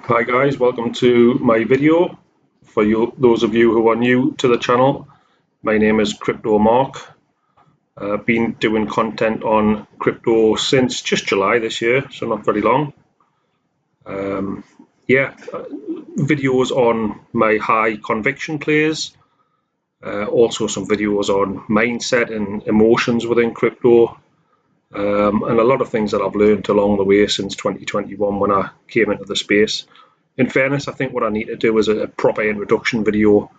Hi guys, welcome to my video. For those of you who are new to the channel, my name is Crypto Mark. I've been doing content on crypto since just July this year, so not very long. Videos on my high conviction plays, also some videos on mindset and emotions within crypto, and a lot of things that I've learned along the way since 2021 when I came into the space. In fairness, I think what I need to do is a proper introduction video,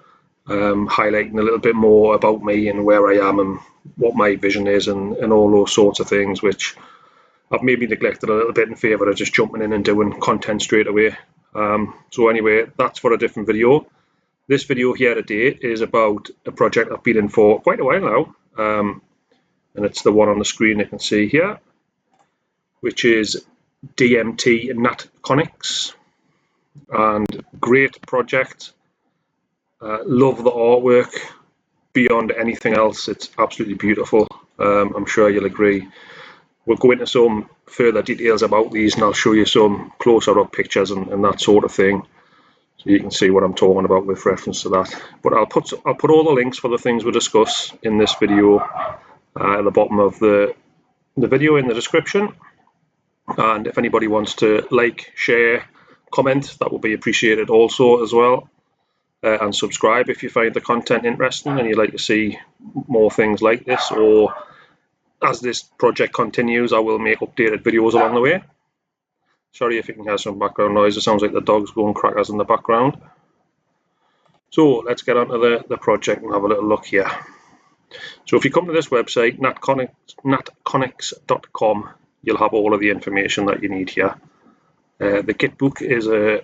highlighting a little bit more about me and where I am and what my vision is and all those sorts of things, which I've maybe neglected a little bit in favour of just jumping in and doing content straight away. So anyway, that's for a different video. This video here today is about a project I've been in for quite a while now, and it's the one on the screen you can see here, which is DMT Natconics. And great project. Love the artwork beyond anything else. It's absolutely beautiful. I'm sure you'll agree. We'll go into some further details about these and I'll show you some closer up pictures and that sort of thing, so you can see what I'm talking about with reference to that. But I'll put all the links for the things we discuss in this video at the bottom of the video in the description. And if anybody wants to like, share, comment, that will be appreciated also as well. And subscribe if you find the content interesting and you'd like to see more things like this, or as this project continues I will make updated videos along the way. Sorry if you can hear some background noise, it sounds like the dog's going crackers in the background. So let's get onto the project and have a little look here. So if you come to this website, natconics.com, you'll have all of the information that you need here. The kit book is a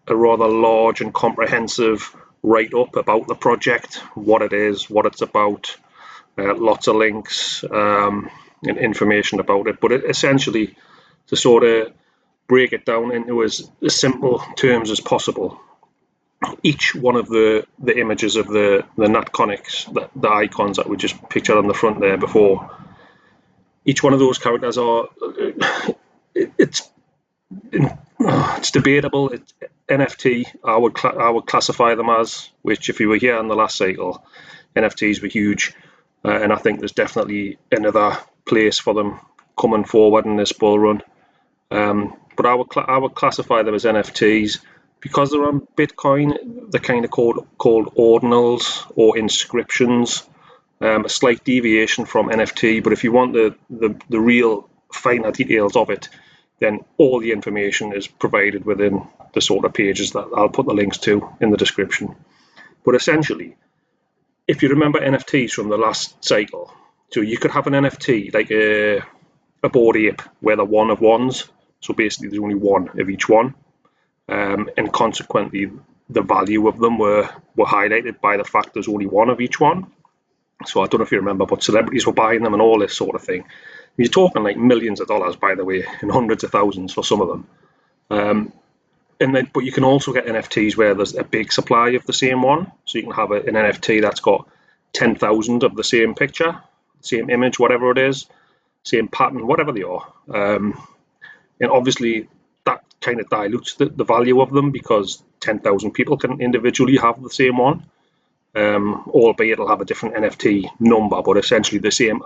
rather large and comprehensive write-up about the project, what it is, what it's about, lots of links and information about it. But essentially, to sort of break it down into as simple terms as possible, each one of the images of the Natconics, the icons that we just pictured on the front there before, each one of those characters are, it's debatable. It's NFT. I would classify them as, which if you were here in the last cycle, NFTs were huge, and I think there's definitely another place for them coming forward in this bull run. But I would classify them as NFTs because they're on Bitcoin. They're kind of called ordinals or inscriptions, a slight deviation from NFT. But if you want the real finer details of it, then all the information is provided within the sort of pages that I'll put the links to in the description. But essentially, if you remember NFTs from the last cycle, so you could have an NFT like a Bored Ape where they're one of ones, so basically there's only one of each one, and consequently the value of them were highlighted by the fact there's only one of each one. So I don't know if you remember, but celebrities were buying them and all this sort of thing. You're talking like millions of dollars, by the way, and hundreds of thousands for some of them. But you can also get NFTs where there's a big supply of the same one. So you can have an NFT that's got 10,000 of the same picture, same image, whatever it is, same pattern, whatever they are. And obviously that kind of dilutes the value of them because 10,000 people can individually have the same one. Albeit it'll have a different NFT number, but essentially the same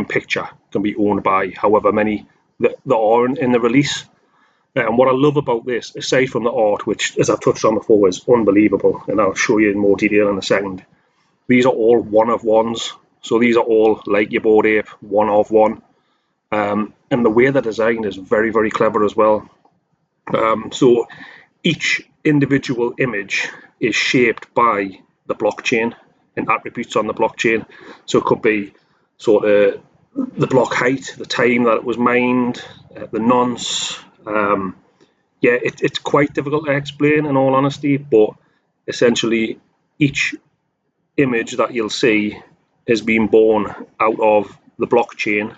picture can be owned by however many that are in the release. And what I love about this, aside from the art, which as I've touched on before is unbelievable, and I'll show you in more detail in a second, these are all one of ones. So these are all like your Bored Ape, one of one. And the way they're designed is very, very clever as well. So each individual image is shaped by the blockchain and attributes on the blockchain. So it could be sort of the block height, the time that it was mined, the nonce. It's quite difficult to explain in all honesty, but essentially each image that you'll see is being born out of the blockchain,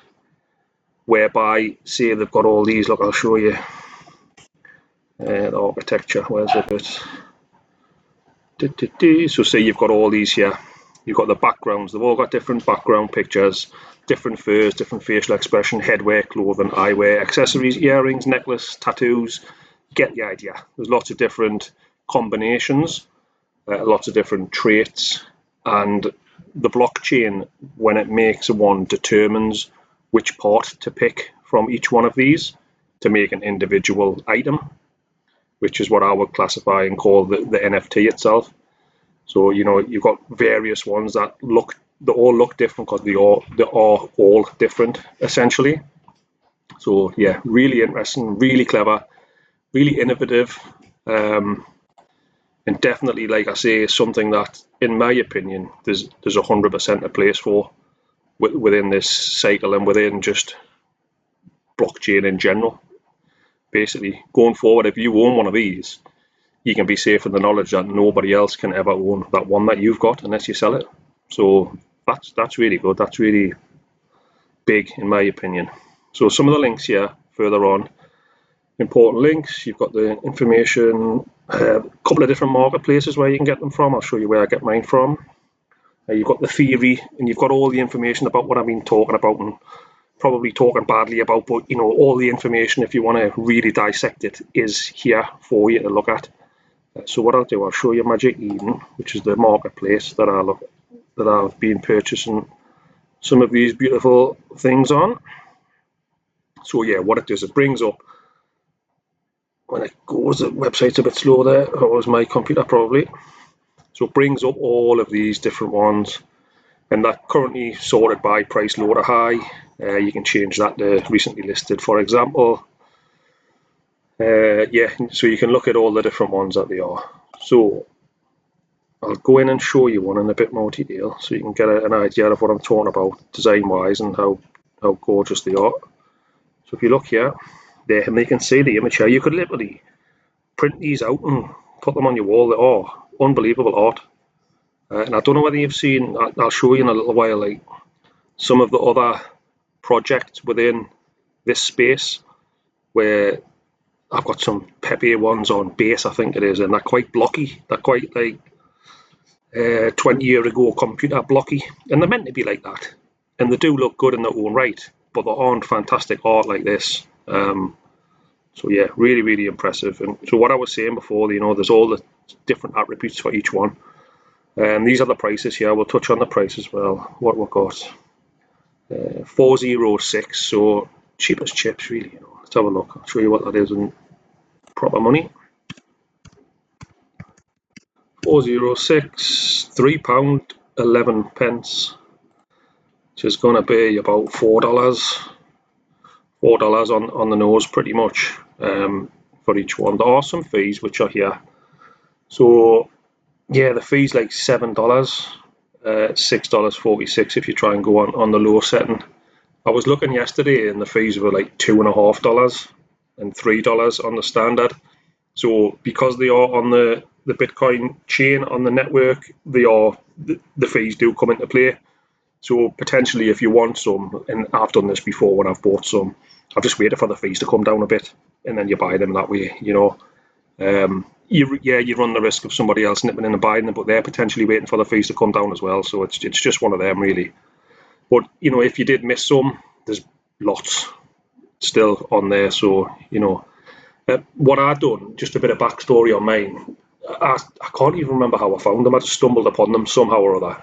whereby, say they've got all these, look, I'll show you the architecture, where's it bit? So say you've got all these here, you've got the backgrounds, they've all got different background pictures, different furs, different facial expression, headwear, clothing, eyewear, accessories, earrings, necklace, tattoos, get the idea. There's lots of different combinations, lots of different traits, and the blockchain, when it makes one, determines which part to pick from each one of these to make an individual item, which is what I would classify and call the NFT itself. So, you know, you've got various ones that all look different because they are all different, essentially. So, yeah, really interesting, really clever, really innovative, and definitely, like I say, something that, in my opinion, there's 100% a place for within this cycle and within just blockchain in general. Basically, going forward, if you own one of these, you can be safe in the knowledge that nobody else can ever own that one that you've got unless you sell it. So that's really good. That's really big, in my opinion. So some of the links here further on, important links. You've got the information, a couple of different marketplaces where you can get them from. I'll show you where I get mine from. You've got the theory, and you've got all the information about what I've been talking about and probably talking badly about, but you know, all the information, if you want to really dissect it, is here for you to look at. So what I'll do, I'll show you Magic Eden, which is the marketplace that I've been purchasing some of these beautiful things on. So yeah, what it does, it brings up, when it goes, the website's a bit slow there, it was my computer probably. So it brings up all of these different ones, and they're currently sorted by price low to high. You can change that to recently listed, for example. Yeah, so you can look at all the different ones that they are. So I'll go in and show you one in a bit more detail so you can get an idea of what I'm talking about design-wise and how gorgeous they are. So if you look here, there, and you can see the image here, you could literally print these out and put them on your wall. They are unbelievable art. And I don't know whether you've seen, I'll show you in a little while, like some of the other projects within this space where I've got some peppy ones on base, I think it is, and they're quite blocky. They're quite like 20-year ago computer blocky, and they're meant to be like that. And they do look good in their own right, but they aren't fantastic art like this. So yeah, really, really impressive. And so what I was saying before, you know, there's all the different attributes for each one. And these are the prices here. We'll touch on the price as well. What we've got, 406. So cheap as chips, really. You know. Let's have a look. I'll show you what that is in proper money. 406, £3.11, which is going to be about $4. $4 on the nose, pretty much, for each one. There are some fees which are here. So yeah, the fee's like $7, $6.46 if you try and go on the low setting. I was looking yesterday and the fees were like $2.50 and $3 on the standard. So because they are on the Bitcoin chain on the network, the fees do come into play. So potentially, if you want some, and I've done this before when I've bought some, I've just waited for the fees to come down a bit, and then you buy them that way. You know, you run the risk of somebody else nipping in and buying them, but they're potentially waiting for the fees to come down as well. So it's just one of them, really. But you know, if you did miss some, there's lots still on there. So you know, what I've done, just a bit of backstory on mine. I can't even remember how I found them. I just stumbled upon them somehow or other.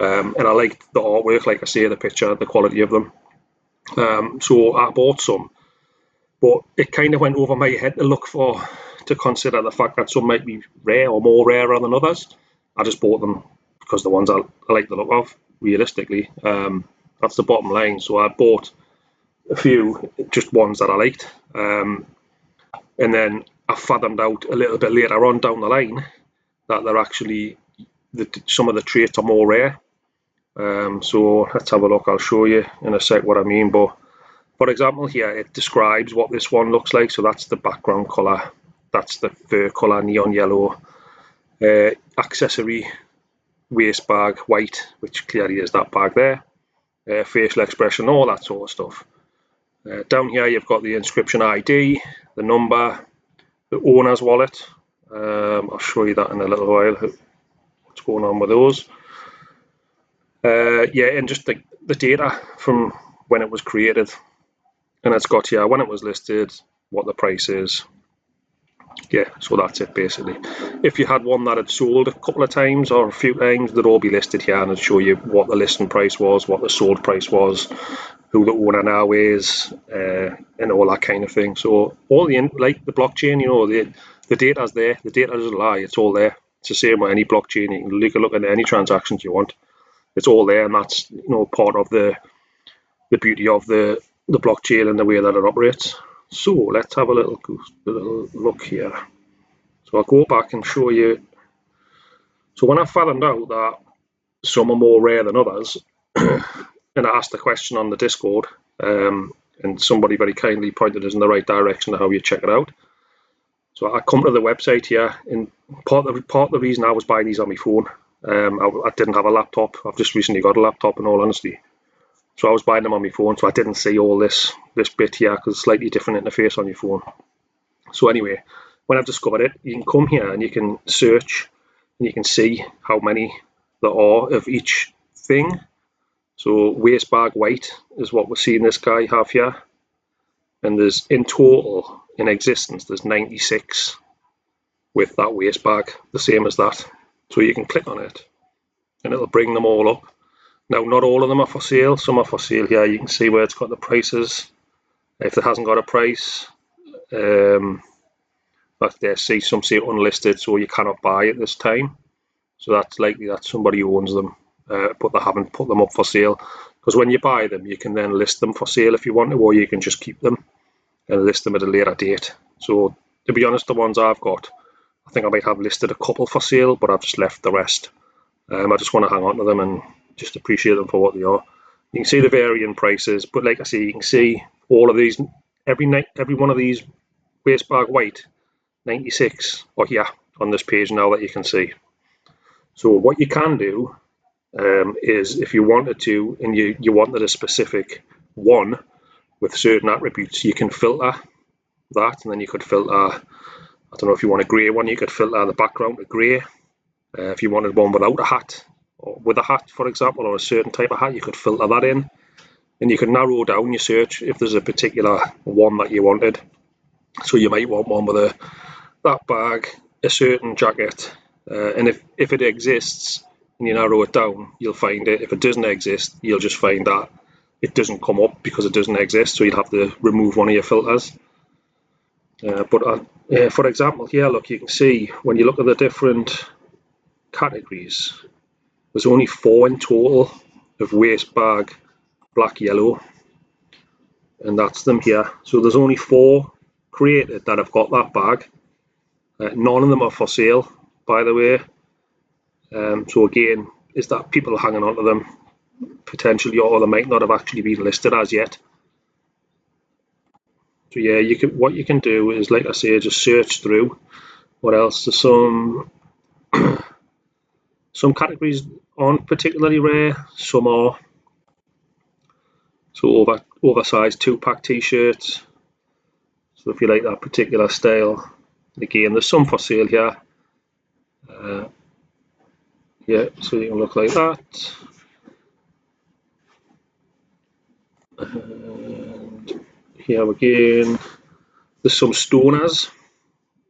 And I liked the artwork, like I say, the picture, the quality of them. So I bought some, but it kind of went over my head to consider the fact that some might be rare or more rarer than others. I just bought them because the ones I like the look of, realistically. That's the bottom line. So I bought a few, just ones that I liked. And then I fathomed out a little bit later on down the line that they're actually, some of the traits are more rare. So let's have a look. I'll show you in a sec what I mean. But for example, here it describes what this one looks like. So that's the background color. That's the fur color, neon yellow. Accessory, waist bag, white, which clearly is that bag there. Facial expression, all that sort of stuff. Down here you've got the inscription ID, the number, the owner's wallet. I'll show you that in a little while, what's going on with those. Yeah, and just the data from when it was created, and it's got here when it was listed, what the price is, Yeah, so that's it basically. If you had one that had sold a couple of times or a few times, they'd all be listed here and it'd show you what the listing price was, what the sold price was, who the owner now is, and all that kind of thing. So all like the blockchain, the data's there. The data doesn't lie. It's all there. It's the same with any blockchain. You can look at any transactions you want. It's all there, and that's part of the beauty of the blockchain and the way that it operates. So let's have a little look here. So I'll go back and show you. So when I found out that some are more rare than others, and I asked the question on the Discord, and somebody very kindly pointed us in the right direction of how you check it out. So I come to the website here, and part of the reason I was buying these on my phone, I didn't have a laptop. I've just recently got a laptop, in all honesty. So I was buying them on my phone, so I didn't see all this bit here because it's slightly different interface on your phone. So anyway, when I've discovered it, you can come here and you can search, and you can see how many there are of each thing. So waste bag weight is what we're seeing this guy have here, and there's in total in existence there's 96 with that waste bag, the same as that. So you can click on it and it'll bring them all up. Now, not all of them are for sale. Some are for sale here. You can see where it's got the prices. If it hasn't got a price, like there, see some say unlisted, so you cannot buy at this time. So that's likely that somebody owns them, but they haven't put them up for sale. Because when you buy them, you can then list them for sale if you want to, or you can just keep them and list them at a later date. So to be honest, the ones I've got, I think I might have listed a couple for sale, but I've just left the rest. I just want to hang on to them and just appreciate them for what they are. You can see the varying prices, but like I say, you can see all of these, every one of these waste bag weight, 96 or here on this page now that you can see. So what you can do is if you wanted to, and you wanted a specific one with certain attributes, you can filter that, and then you could filter, I don't know, if you want a grey one, you could filter the background to grey. If you wanted one without a hat, or with a hat, for example, or a certain type of hat, you could filter that in, and you can narrow down your search if there's a particular one that you wanted. So you might want one with that bag, a certain jacket, and if it exists and you narrow it down, you'll find it. If it doesn't exist, you'll just find that it doesn't come up because it doesn't exist, so you'll have to remove one of your filters. But for example, here, look, you can see when you look at the different categories, there's only 4 in total of waste bag black yellow, and that's them here. So there's only 4 created that have got that bag. None of them are for sale, by the way. So again, is that people are hanging on to them potentially, or they might not have actually been listed as yet. So yeah, what you can do is, like I say, just search through. What else? There's some categories aren't particularly rare, some are. So oversized 2-pack t-shirts. So if you like that particular style, again, there's some for sale here. Yeah, so you can look like that. And here again, there's some stoners,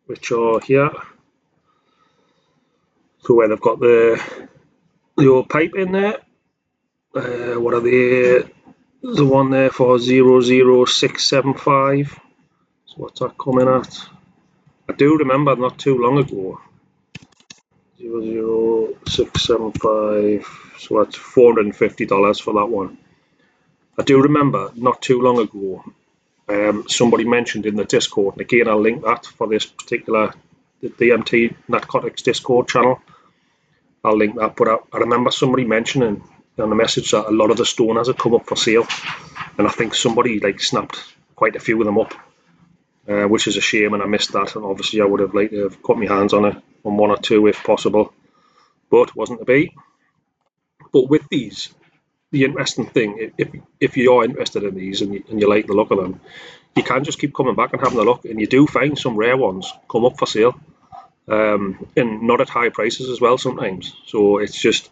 which are here. So where they've got the old pipe in there. What are they? The one there for 00675. So what's that coming at? I do remember not too long ago. 00675. So that's $450 for that one. I do remember not too long ago, somebody mentioned in the Discord, and again I'll link that for this particular the DMT Natconics Discord channel. I'll link that, but I remember somebody mentioning on the message that a lot of the stoners had come up for sale, and I think somebody like snapped quite a few of them up, which is a shame, and I missed that. And obviously I would have liked to have got my hands on one or two if possible, but wasn't to be. But with these, the interesting thing, if you are interested in these and you like the look of them, you can just keep coming back and having a look, and you do find some rare ones come up for sale, and not at high prices as well sometimes. So it's just,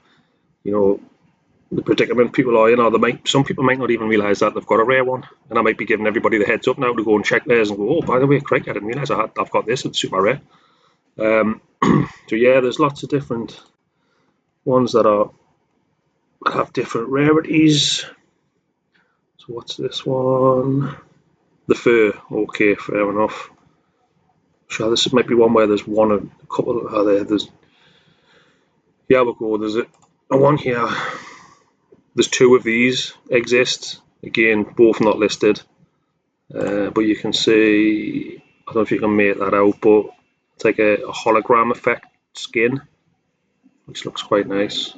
the predicament people are in, or some people might not even realise that they've got a rare one, and I might be giving everybody the heads up now to go and check theirs and go, oh, by the way, Craig, I didn't realise I've got this, it's super rare. So yeah, there's lots of different ones that have different rarities. So what's this one? The fur. Okay, fair enough. Sure, this might be one where there's a couple. There's yeah, we'll go. There's a one here. There's two of these exist. Again, both not listed. But you can see, I don't know if you can make that out, but it's like a hologram effect skin, which looks quite nice.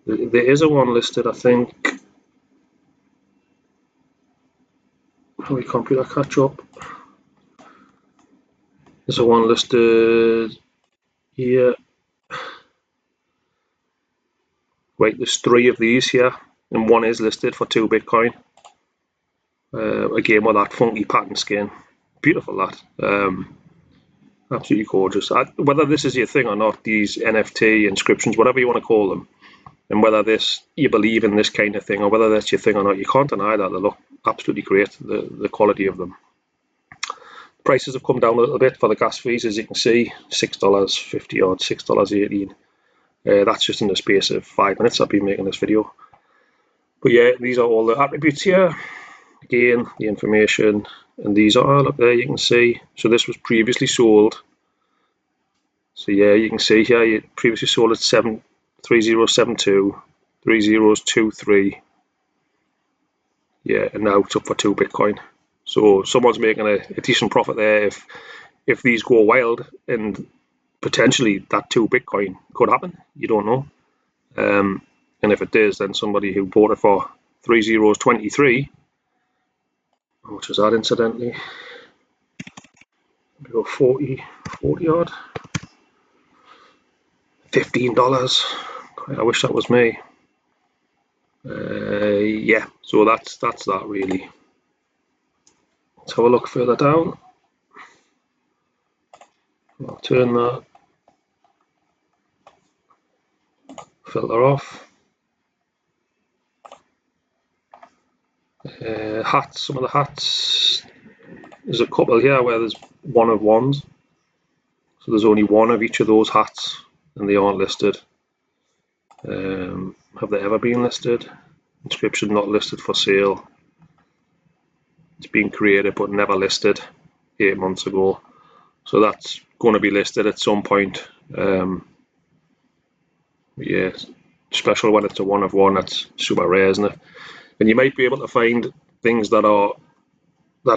There is a one listed, I think. How computer catch up? There's a one listed here. Right, there's three of these here, and one is listed for 2 Bitcoin. Again, with that funky pattern skin. Beautiful, that. Absolutely gorgeous. Whether this is your thing or not, these NFT inscriptions, whatever you want to call them, and whether you believe in this kind of thing or whether that's your thing or not, you can't deny that they look absolutely great, the quality of them. Prices have come down a little bit for the gas fees, as you can see, $6.50 odd, $6.18. That's just in the space of 5 minutes I've been making this video. But yeah, these are all the attributes here. Again, the information, and these are, look there, you can see. So this was previously sold. So yeah, you can see here, you previously sold at 3072, 3023. Yeah, and now it's up for 2 Bitcoin. So someone's making a decent profit there if these go wild, and potentially that 2 Bitcoin could happen. You don't know. And if it does, then somebody who bought it for 3023, how much was that incidentally? Maybe 40 odd. $15. I wish that was me. Yeah, so that's that really. Let's have a look further down. I'll turn that filter off. Hats, some of the hats. There's a couple here where there's one of ones. So there's only one of each of those hats, and they aren't listed. Have they ever been listed? Inscription not listed for sale. It's been created but never listed 8 months ago. So that's going to be listed at some point. Yeah, special when it's a one of one. That's super rare, isn't it? And you might be able to find things that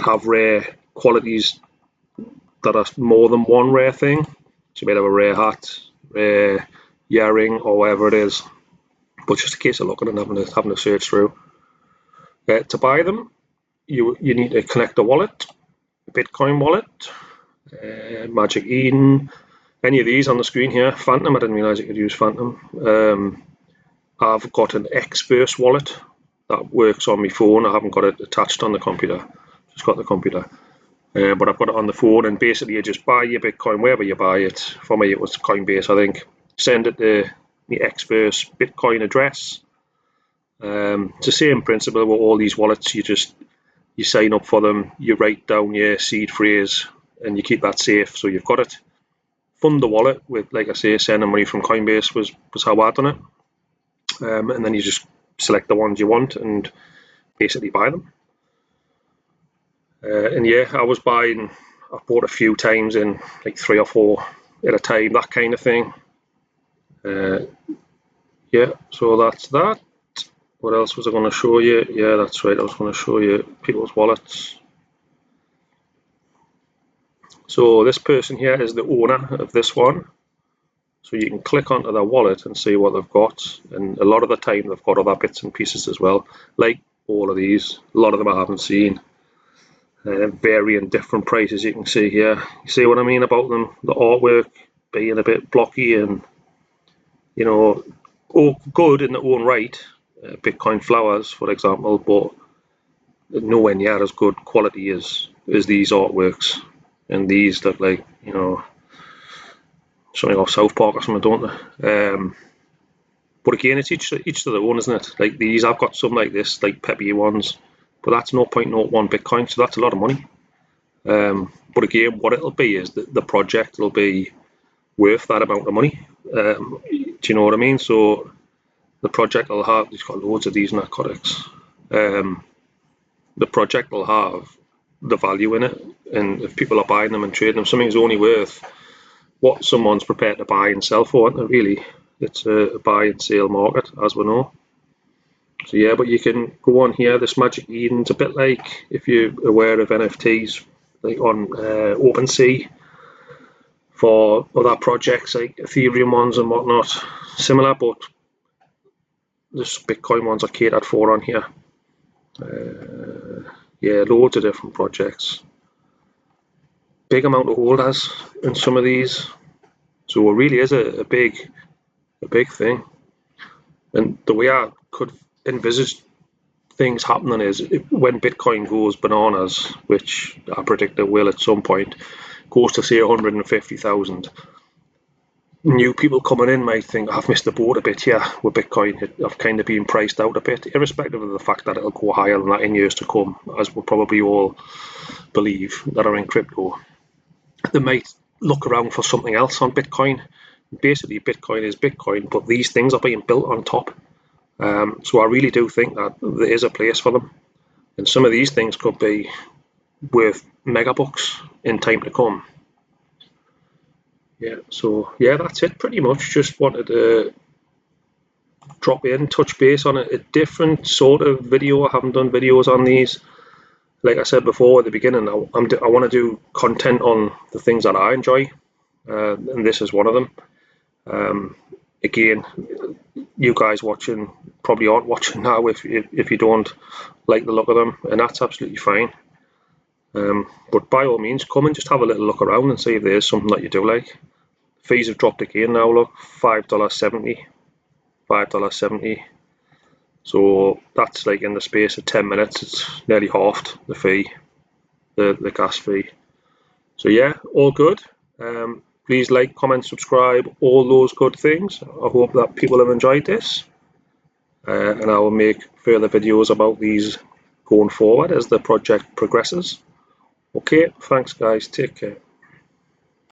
have rare qualities that are more than one rare thing. So you might have a rare hat, rare earring, or whatever it is. But just in case of looking and having to search through. To buy them, you need to connect a wallet, a Bitcoin wallet, Magic Eden, any of these on the screen here. Phantom, I didn't realise you could use Phantom. I've got an Xverse wallet that works on my phone. I haven't got it attached on the computer, just got the computer. But I've got it on the phone, and basically you just buy your Bitcoin wherever you buy it. For me it was Coinbase, I think. Send it to the Xverse Bitcoin address. It's the same principle with all these wallets. You sign up for them, you write down your seed phrase, and you keep that safe, so you've got it. Fund the wallet with, like I say, sending money from Coinbase was how I done it. And then you just select the ones you want and basically buy them. And yeah, I've bought a few times in like 3 or 4 at a time, that kind of thing. Yeah, so that's that. What else was I going to show you? Yeah, that's right, I was going to show you people's wallets. So this person here is the owner of this one. So you can click onto their wallet and see what they've got. And a lot of the time they've got other bits and pieces as well. Like all of these, a lot of them I haven't seen. Varying different prices, you can see here. You see what I mean about them? The artwork being a bit blocky and, you know, good in their own right. Bitcoin flowers, for example, but nowhere near as good quality as these artworks. And these look like, you know, something off South Park or something, don't they? But again, it's each to their own, isn't it? Like these, I've got some like this, like peppy ones, but that's 0.01 Bitcoin, so that's a lot of money. But again, what it'll be is the project will be worth that amount of money. Do you know what I mean? So the project will have, it's got loads of these Natconics. The project will have the value in it, and if people are buying them and trading them, something's only worth what someone's prepared to buy and sell for, isn't it, really? It's a buy and sale market, as we know. So yeah, but you can go on here. This Magic Eden's a bit like, if you're aware of NFTs, like on OpenSea for other projects like Ethereum ones and whatnot. Similar, but this Bitcoin ones are catered for on here. Yeah, loads of different projects. Big amount of holders in some of these, so it really is a big thing. And the way I could envisage things happening is when Bitcoin goes bananas, which I predict it will at some point, goes to say 150,000. New people coming in might think, I've missed the boat a bit here with Bitcoin. I've kind of been priced out a bit, irrespective of the fact that it'll go higher than that in years to come, as we'll probably all believe that are in crypto. They might look around for something else on Bitcoin. Basically, Bitcoin is Bitcoin, but these things are being built on top. So I really do think that there is a place for them. And some of these things could be worth megabucks in time to come. Yeah, so yeah, that's it pretty much. Just wanted to drop in, touch base on a different sort of video. I haven't done videos on these. Like I said before at the beginning, I want to do content on the things that I enjoy, and this is one of them. Again, you guys watching probably aren't watching now if you don't like the look of them, and that's absolutely fine. But by all means, come and just have a little look around and see if there's something that you do like. Fees have dropped again now. Look, $5.70, $5.70. So that's like in the space of 10 minutes, it's nearly halved the fee, the gas fee. So yeah, all good. Please like, comment, subscribe, all those good things. I hope that people have enjoyed this. And I will make further videos about these going forward as the project progresses. Okay, thanks guys, take care.